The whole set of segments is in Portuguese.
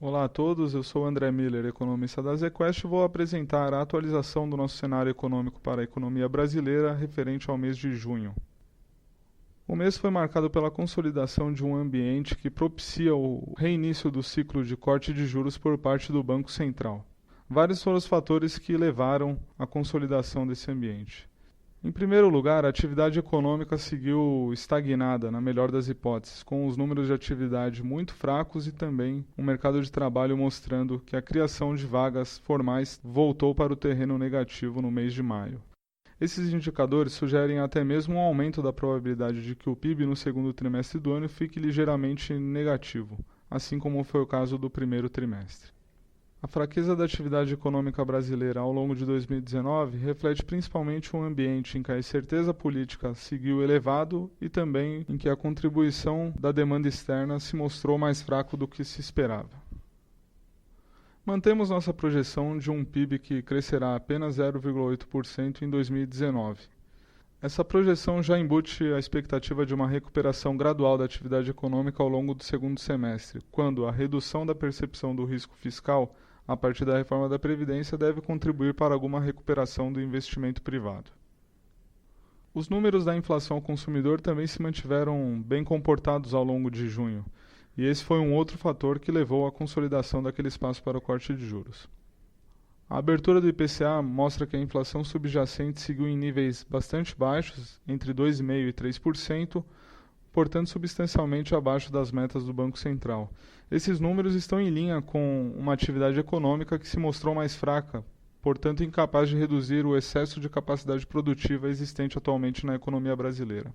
Olá a todos, eu sou André Miller, economista da ZQuest, e vou apresentar a atualização do nosso cenário econômico para a economia brasileira referente ao mês de junho. O mês foi marcado pela consolidação de um ambiente que propicia o reinício do ciclo de corte de juros por parte do Banco Central. Vários foram os fatores que levaram à consolidação desse ambiente. Em primeiro lugar, a atividade econômica seguiu estagnada, na melhor das hipóteses, com os números de atividade muito fracos e também um mercado de trabalho mostrando que a criação de vagas formais voltou para o terreno negativo no mês de maio. Esses indicadores sugerem até mesmo um aumento da probabilidade de que o PIB no segundo trimestre do ano fique ligeiramente negativo, assim como foi o caso do primeiro trimestre. A fraqueza da atividade econômica brasileira ao longo de 2019 reflete principalmente um ambiente em que a incerteza política seguiu elevado e também em que a contribuição da demanda externa se mostrou mais fraco do que se esperava. Mantemos nossa projeção de um PIB que crescerá apenas 0,8% em 2019. Essa projeção já embute a expectativa de uma recuperação gradual da atividade econômica ao longo do segundo semestre, quando a redução da percepção do risco fiscal a partir da reforma da Previdência deve contribuir para alguma recuperação do investimento privado. Os números da inflação ao consumidor também se mantiveram bem comportados ao longo de junho, e esse foi um outro fator que levou à consolidação daquele espaço para o corte de juros. A abertura do IPCA mostra que a inflação subjacente seguiu em níveis bastante baixos, entre 2,5% e 3%, portanto substancialmente abaixo das metas do Banco Central. Esses números estão em linha com uma atividade econômica que se mostrou mais fraca, portanto incapaz de reduzir o excesso de capacidade produtiva existente atualmente na economia brasileira.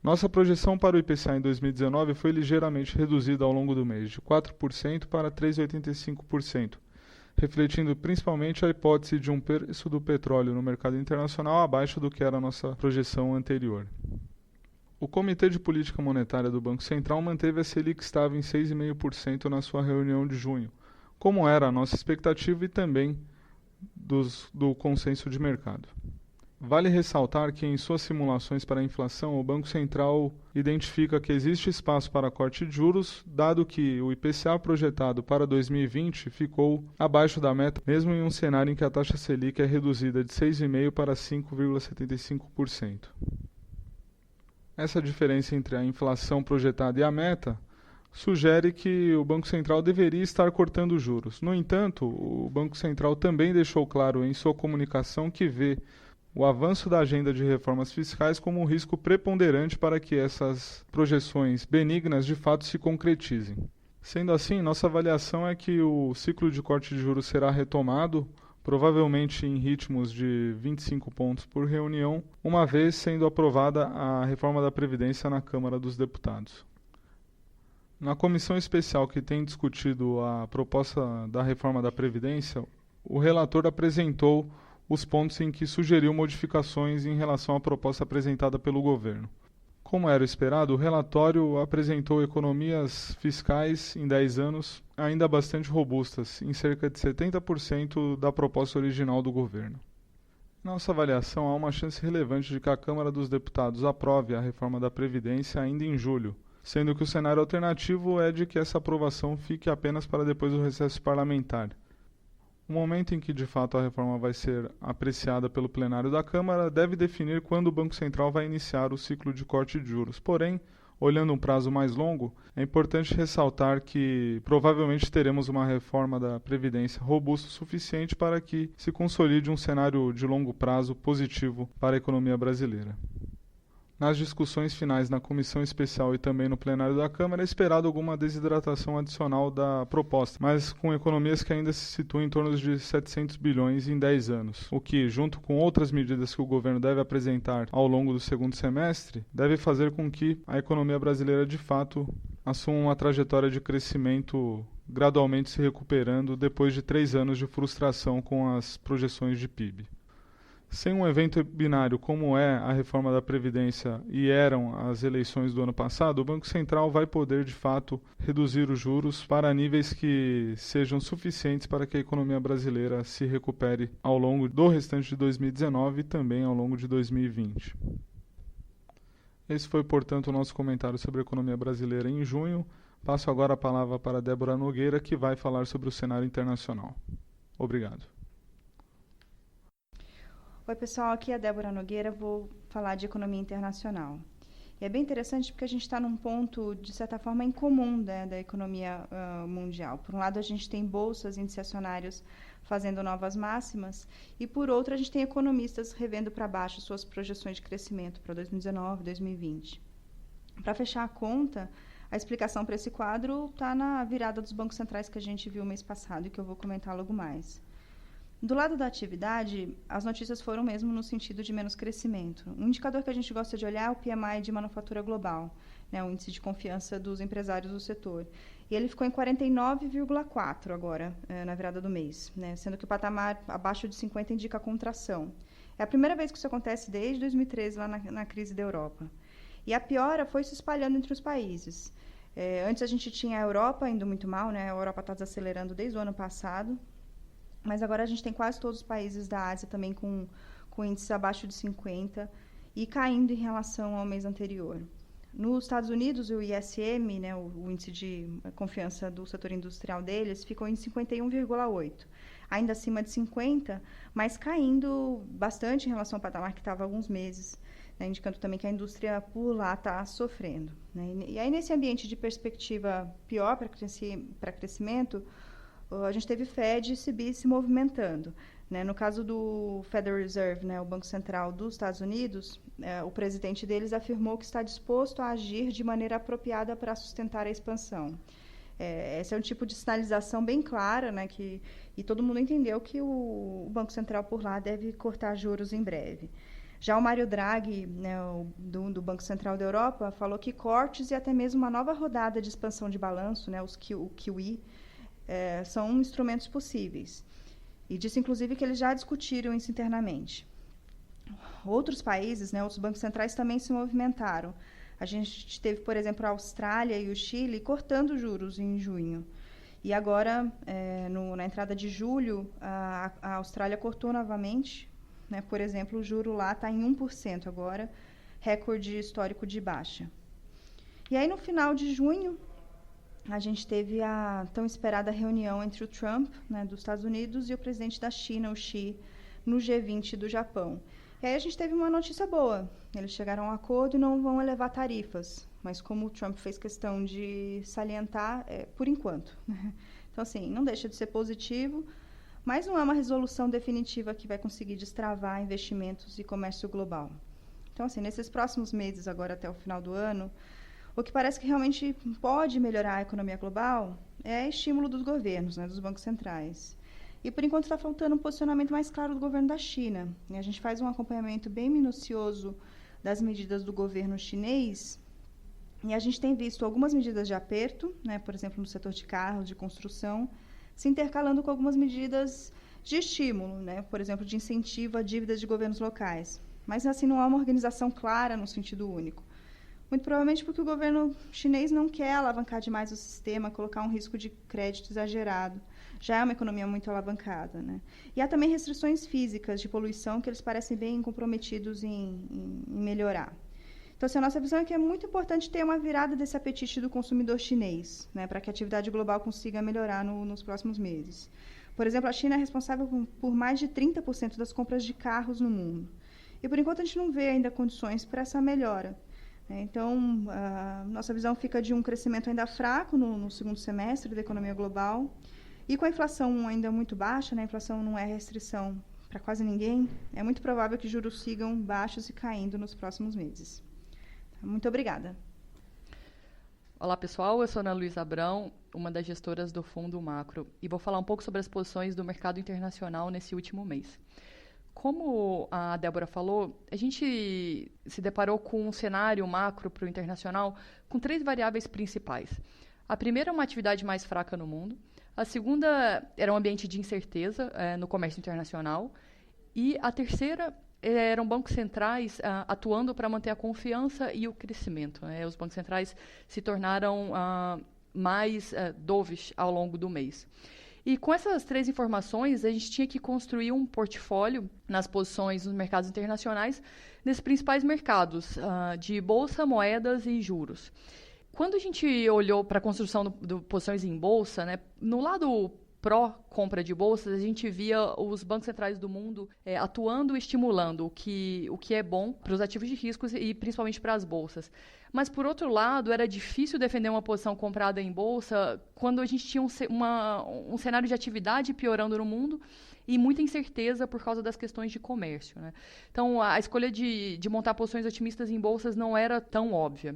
Nossa projeção para o IPCA em 2019 foi ligeiramente reduzida ao longo do mês, de 4% para 3,85%, refletindo principalmente a hipótese de um preço do petróleo no mercado internacional abaixo do que era a nossa projeção anterior. O Comitê de Política Monetária do Banco Central manteve a Selic estável em 6,5% na sua reunião de junho, como era a nossa expectativa e também do consenso de mercado. Vale ressaltar que em suas simulações para a inflação, o Banco Central identifica que existe espaço para corte de juros, dado que o IPCA projetado para 2020 ficou abaixo da meta, mesmo em um cenário em que a taxa Selic é reduzida de 6,5% para 5,75%. Essa diferença entre a inflação projetada e a meta sugere que o Banco Central deveria estar cortando juros. No entanto, o Banco Central também deixou claro em sua comunicação que vê o avanço da agenda de reformas fiscais como um risco preponderante para que essas projeções benignas de fato se concretizem. Sendo assim, nossa avaliação é que o ciclo de corte de juros será retomado, provavelmente em ritmos de 25 pontos por reunião, uma vez sendo aprovada a reforma da Previdência na Câmara dos Deputados. Na comissão especial que tem discutido a proposta da reforma da Previdência, o relator apresentou os pontos em que sugeriu modificações em relação à proposta apresentada pelo governo. Como era esperado, o relatório apresentou economias fiscais em 10 anos ainda bastante robustas, em cerca de 70% da proposta original do governo. Nossa avaliação, há uma chance relevante de que a Câmara dos Deputados aprove a reforma da Previdência ainda em julho, sendo que o cenário alternativo é de que essa aprovação fique apenas para depois do recesso parlamentar. O momento em que de fato a reforma vai ser apreciada pelo plenário da Câmara deve definir quando o Banco Central vai iniciar o ciclo de corte de juros. Porém, olhando um prazo mais longo, é importante ressaltar que provavelmente teremos uma reforma da Previdência robusta o suficiente para que se consolide um cenário de longo prazo positivo para a economia brasileira. Nas discussões finais na comissão especial e também no plenário da Câmara, é esperado alguma desidratação adicional da proposta, mas com economias que ainda se situam em torno de 700 bilhões em 10 anos, o que, junto com outras medidas que o governo deve apresentar ao longo do segundo semestre, deve fazer com que a economia brasileira de fato assuma uma trajetória de crescimento gradualmente se recuperando depois de 3 anos de frustração com as projeções de PIB. Sem um evento binário como é a reforma da Previdência e eram as eleições do ano passado, o Banco Central vai poder, de fato, reduzir os juros para níveis que sejam suficientes para que a economia brasileira se recupere ao longo do restante de 2019 e também ao longo de 2020. Esse foi, portanto, o nosso comentário sobre a economia brasileira em junho. Passo agora a palavra para Débora Nogueira, que vai falar sobre o cenário internacional. Obrigado. Oi, pessoal, aqui é a Débora Nogueira, vou falar de economia internacional. E é bem interessante porque a gente está num ponto, de certa forma, incomum, né, da economia mundial. Por um lado, a gente tem bolsas, índices acionários fazendo novas máximas, e por outro, a gente tem economistas revendo para baixo suas projeções de crescimento para 2019, 2020. Para fechar a conta, a explicação para esse quadro está na virada dos bancos centrais que a gente viu mês passado e que eu vou comentar logo mais. Do lado da atividade, as notícias foram mesmo no sentido de menos crescimento. Um indicador que a gente gosta de olhar é o PMI de manufatura global, né, o índice de confiança dos empresários do setor. E ele ficou em 49,4 agora, na virada do mês, né, sendo que o patamar abaixo de 50 indica contração. É a primeira vez que isso acontece desde 2013, lá na crise da Europa. E a piora foi se espalhando entre os países. Antes a gente tinha a Europa indo muito mal, né, a Europa está desacelerando desde o ano passado, mas agora a gente tem quase todos os países da Ásia também com índices abaixo de 50 e caindo em relação ao mês anterior. Nos Estados Unidos, o ISM, né, o índice de confiança do setor industrial deles, ficou em 51,8. Ainda acima de 50, mas caindo bastante em relação ao patamar que estava há alguns meses, né, indicando também que a indústria por lá está sofrendo, né. E aí, nesse ambiente de perspectiva pior para crescimento, a gente teve Fed e CB se movimentando, né? No caso do Federal Reserve, né, o Banco Central dos Estados Unidos, o presidente deles afirmou que está disposto a agir de maneira apropriada para sustentar a expansão. Esse é um tipo de sinalização bem clara, né, e todo mundo entendeu que o Banco Central por lá deve cortar juros em breve. Já o Mário Draghi, né, do Banco Central da Europa, falou que cortes e até mesmo uma nova rodada de expansão de balanço, né, o QE, são instrumentos possíveis. E disse, inclusive, que eles já discutiram isso internamente. Outros países, né, outros bancos centrais também se movimentaram. A gente teve, por exemplo, a Austrália e o Chile cortando juros em junho. E agora, na entrada de julho, a Austrália cortou novamente. Né, por exemplo, o juro lá está em 1% agora, recorde histórico de baixa. E aí, no final de junho, a gente teve a tão esperada reunião entre o Trump, né, dos Estados Unidos, e o presidente da China, o Xi, no G20 do Japão. E aí a gente teve uma notícia boa. Eles chegaram a um acordo e não vão elevar tarifas. Mas como o Trump fez questão de salientar, por enquanto. Então, assim, não deixa de ser positivo, mas não é uma resolução definitiva que vai conseguir destravar investimentos e comércio global. Então, assim, nesses próximos meses, agora até o final do ano, o que parece que realmente pode melhorar a economia global é estímulo dos governos, né, dos bancos centrais. E, por enquanto, está faltando um posicionamento mais claro do governo da China. E a gente faz um acompanhamento bem minucioso das medidas do governo chinês e a gente tem visto algumas medidas de aperto, né, por exemplo, no setor de carros, de construção, se intercalando com algumas medidas de estímulo, né, por exemplo, de incentivo a dívidas de governos locais. Mas, assim, não há uma organização clara no sentido único. Muito provavelmente porque o governo chinês não quer alavancar demais o sistema, colocar um risco de crédito exagerado. Já é uma economia muito alavancada, né? E há também restrições físicas de poluição que eles parecem bem comprometidos em melhorar. Então, assim, a nossa visão é que é muito importante ter uma virada desse apetite do consumidor chinês, né, para que a atividade global consiga melhorar nos próximos meses. Por exemplo, a China é responsável por mais de 30% das compras de carros no mundo. E, por enquanto, a gente não vê ainda condições para essa melhora. Então, a nossa visão fica de um crescimento ainda fraco no segundo semestre da economia global e com a inflação ainda muito baixa, né? A inflação não é restrição para quase ninguém, é muito provável que juros sigam baixos e caindo nos próximos meses. Muito obrigada. Olá, pessoal. Eu sou Ana Luísa Abrão, uma das gestoras do Fundo Macro, e vou falar um pouco sobre as posições do mercado internacional nesse último mês. Como a Débora falou, a gente se deparou com um cenário macro para o internacional com 3 variáveis principais. A primeira é uma atividade mais fraca no mundo. A segunda era um ambiente de incerteza no comércio internacional. E a terceira eram bancos centrais atuando para manter a confiança e o crescimento. Os bancos centrais se tornaram mais dovish ao longo do mês. E com essas 3 informações, a gente tinha que construir um portfólio nas posições nos mercados internacionais, nesses principais mercados de bolsa, moedas e juros. Quando a gente olhou para a construção do posições em bolsa, né, no lado pró-compra de bolsas, a gente via os bancos centrais do mundo atuando e estimulando, o que é bom para os ativos de riscos e principalmente para as bolsas. Mas, por outro lado, era difícil defender uma posição comprada em bolsa quando a gente tinha um cenário de atividade piorando no mundo e muita incerteza por causa das questões de comércio, né? Então, a escolha de montar posições otimistas em bolsas não era tão óbvia.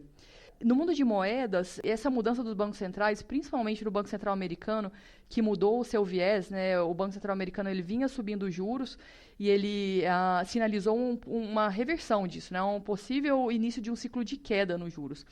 No mundo de moedas, essa mudança dos bancos centrais, principalmente no Banco Central americano, que mudou o seu viés, né? O Banco Central americano ele vinha subindo os juros e ele sinalizou uma reversão disso, né? Um possível início de um ciclo de queda nos juros.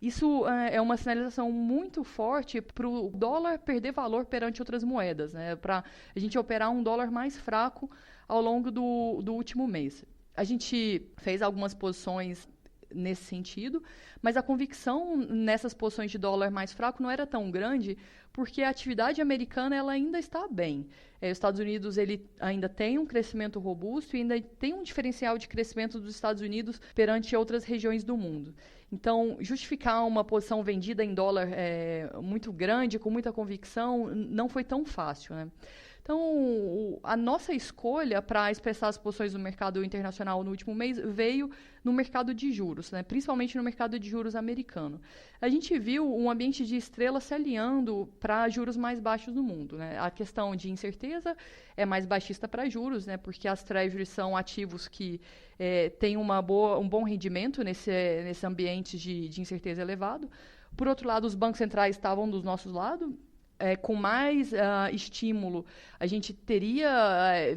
Isso é uma sinalização muito forte para o dólar perder valor perante outras moedas, né? Para a gente operar um dólar mais fraco ao longo do último mês. A gente fez algumas posições nesse sentido, mas a convicção nessas posições de dólar mais fraco não era tão grande, porque a atividade americana ela ainda está bem. Os Estados Unidos ele ainda tem um crescimento robusto e ainda tem um diferencial de crescimento dos Estados Unidos perante outras regiões do mundo. Então, justificar uma posição vendida em dólar muito grande, com muita convicção, não foi tão fácil, né? Então, a nossa escolha para expressar as posições do mercado internacional no último mês veio no mercado de juros, né? Principalmente no mercado de juros americano. A gente viu um ambiente de estrelas se alinhando para juros mais baixos no mundo, né? A questão de incerteza é mais baixista para juros, né? Porque as treasuries são ativos que têm um bom rendimento nesse ambiente de incerteza elevado. Por outro lado, os bancos centrais estavam dos nossos lados. Com mais estímulo, a gente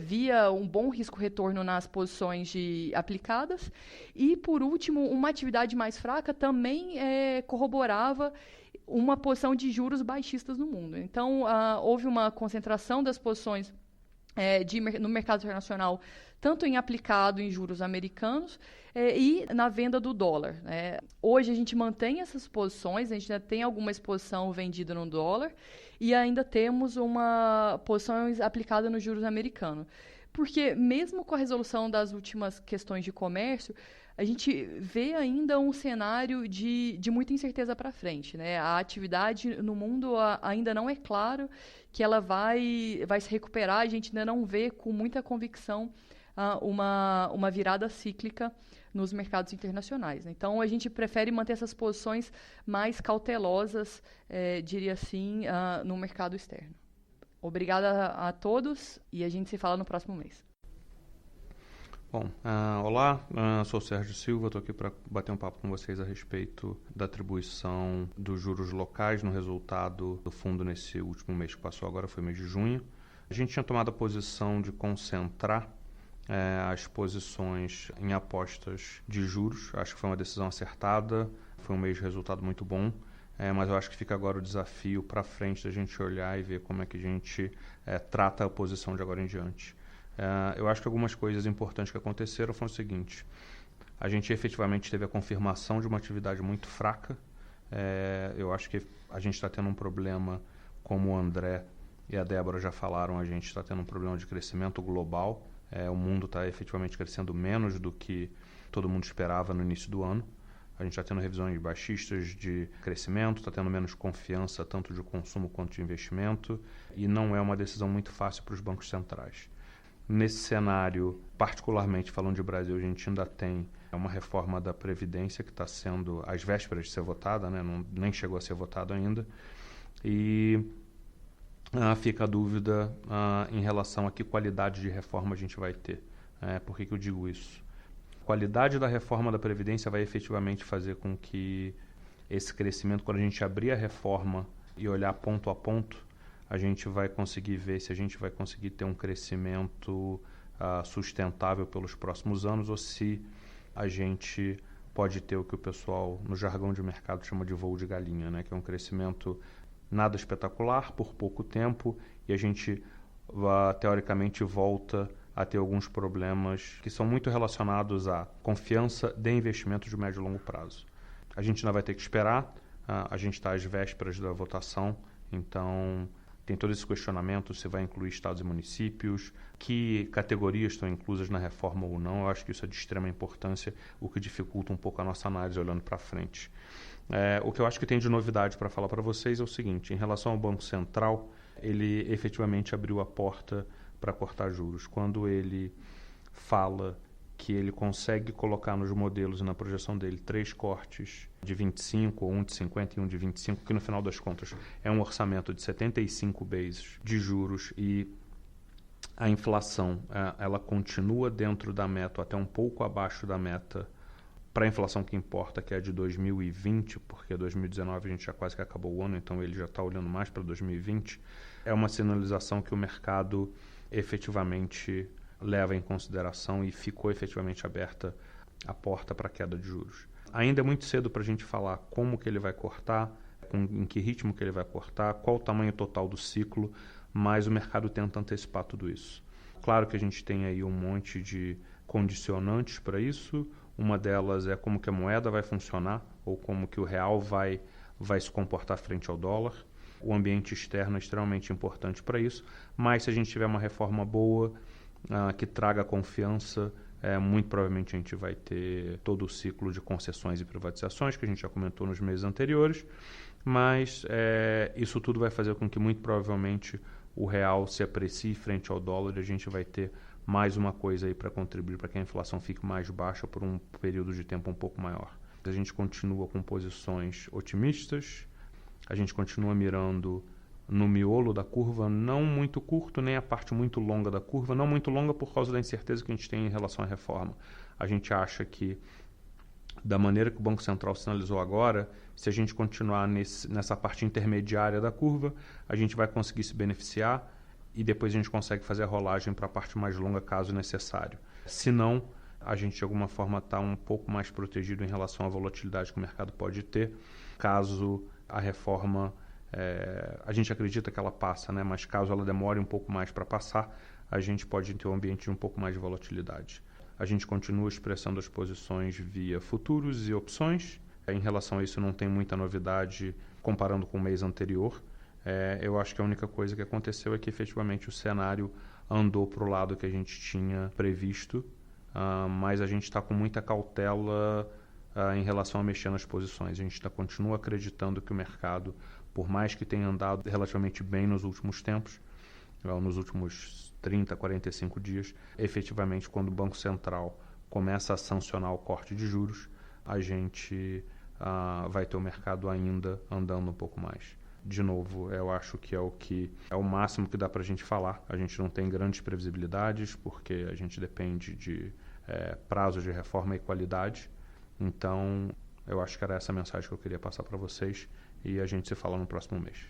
via um bom risco-retorno nas posições aplicadas. E, por último, uma atividade mais fraca também corroborava uma posição de juros baixistas no mundo. Então, houve uma concentração das posições no mercado internacional, tanto em aplicado em juros americanos e na venda do dólar, né? Hoje a gente mantém essas posições, a gente ainda tem alguma exposição vendida no dólar e ainda temos uma posição aplicada nos juros americanos. Porque mesmo com a resolução das últimas questões de comércio, a gente vê ainda um cenário de muita incerteza para frente, né? A atividade no mundo ainda não é claro que ela vai se recuperar, a gente ainda não vê com muita convicção uma virada cíclica nos mercados internacionais, né? Então, a gente prefere manter essas posições mais cautelosas, diria assim, no mercado externo. Obrigada a todos e a gente se fala no próximo mês. Bom, olá, sou o Sérgio Silva, estou aqui para bater um papo com vocês a respeito da atribuição dos juros locais no resultado do fundo nesse último mês que passou, agora foi mês de junho. A gente tinha tomado a posição de concentrar as posições em apostas de juros. Acho que foi uma decisão acertada, foi um mês de resultado muito bom, mas eu acho que fica agora o desafio para frente da gente olhar e ver como é que a gente trata a posição de agora em diante. Eu acho que algumas coisas importantes que aconteceram foram o seguinte: a gente efetivamente teve a confirmação de uma atividade muito fraca. Eu acho que a gente está tendo um problema, como o André e a Débora já falaram, a gente está tendo um problema de crescimento global. O mundo está efetivamente crescendo menos do que todo mundo esperava no início do ano. A gente está tendo revisões baixistas de crescimento, está tendo menos confiança tanto de consumo quanto de investimento, e não é uma decisão muito fácil para os bancos centrais. Nesse cenário, particularmente falando de Brasil, a gente ainda tem uma reforma da Previdência que está sendo às vésperas de ser votada, né? Nem chegou a ser votado ainda, e fica a dúvida em relação a que qualidade de reforma a gente vai ter. Por que eu digo isso? A qualidade da reforma da Previdência vai efetivamente fazer com que esse crescimento, quando a gente abrir a reforma e olhar ponto a ponto, a gente vai conseguir ver se a gente vai conseguir ter um crescimento sustentável pelos próximos anos ou se a gente pode ter o que o pessoal no jargão de mercado chama de voo de galinha, né? Que é um crescimento nada espetacular por pouco tempo e a gente teoricamente volta a ter alguns problemas que são muito relacionados à confiança de investimento de médio e longo prazo. A gente ainda vai ter que esperar, a gente está às vésperas da votação, então tem todo esse questionamento se vai incluir estados e municípios, que categorias estão inclusas na reforma ou não. Eu acho que isso é de extrema importância, o que dificulta um pouco a nossa análise olhando para frente. O que eu acho que tem de novidade para falar para vocês é o seguinte: em relação ao Banco Central, ele efetivamente abriu a porta para cortar juros. Quando ele fala que ele consegue colocar nos modelos e na projeção dele 3 cortes de 25, ou um de 50 e um de 25, que no final das contas é um orçamento de 75 bases de juros, e a inflação ela continua dentro da meta, até um pouco abaixo da meta, para a inflação que importa, que é a de 2020, porque 2019 a gente já quase que acabou o ano, então ele já está olhando mais para 2020, é uma sinalização que o mercado efetivamente leva em consideração e ficou efetivamente aberta a porta para a queda de juros. Ainda é muito cedo para a gente falar como que ele vai cortar, em que ritmo que ele vai cortar, qual o tamanho total do ciclo, mas o mercado tenta antecipar tudo isso. Claro que a gente tem aí um monte de condicionantes para isso. Uma delas é como que a moeda vai funcionar, ou como que o real vai se comportar frente ao dólar. O ambiente externo é extremamente importante para isso, mas se a gente tiver uma reforma boa, que traga confiança, muito provavelmente a gente vai ter todo o ciclo de concessões e privatizações, que a gente já comentou nos meses anteriores, mas isso tudo vai fazer com que muito provavelmente o real se aprecie frente ao dólar, e a gente vai ter mais uma coisa aí para contribuir para que a inflação fique mais baixa por um período de tempo um pouco maior. A gente continua com posições otimistas, a gente continua mirando no miolo da curva, não muito curto, nem a parte muito longa da curva, não muito longa por causa da incerteza que a gente tem em relação à reforma. A gente acha que, da maneira que o Banco Central sinalizou agora, se a gente continuar nessa parte intermediária da curva, a gente vai conseguir se beneficiar e depois a gente consegue fazer a rolagem para a parte mais longa, caso necessário. Se não, a gente de alguma forma está um pouco mais protegido em relação à volatilidade que o mercado pode ter, caso a reforma, a gente acredita que ela passa, né? Mas caso ela demore um pouco mais para passar, a gente pode ter um ambiente de um pouco mais de volatilidade. A gente continua expressando as posições via futuros e opções. Em relação a isso, não tem muita novidade comparando com o mês anterior. Eu acho que a única coisa que aconteceu é que efetivamente o cenário andou para o lado que a gente tinha previsto, mas a gente está com muita cautela em relação a mexer nas posições. A gente continua acreditando que o mercado, por mais que tenha andado relativamente bem nos últimos tempos, nos últimos 30, 45 dias, efetivamente quando o Banco Central começa a sancionar o corte de juros, a gente vai ter o mercado ainda andando um pouco mais. De novo, eu acho que é o máximo que dá para a gente falar. A gente não tem grandes previsibilidades, porque a gente depende de prazos de reforma e qualidade. Então, eu acho que era essa a mensagem que eu queria passar para vocês, e a gente se fala no próximo mês.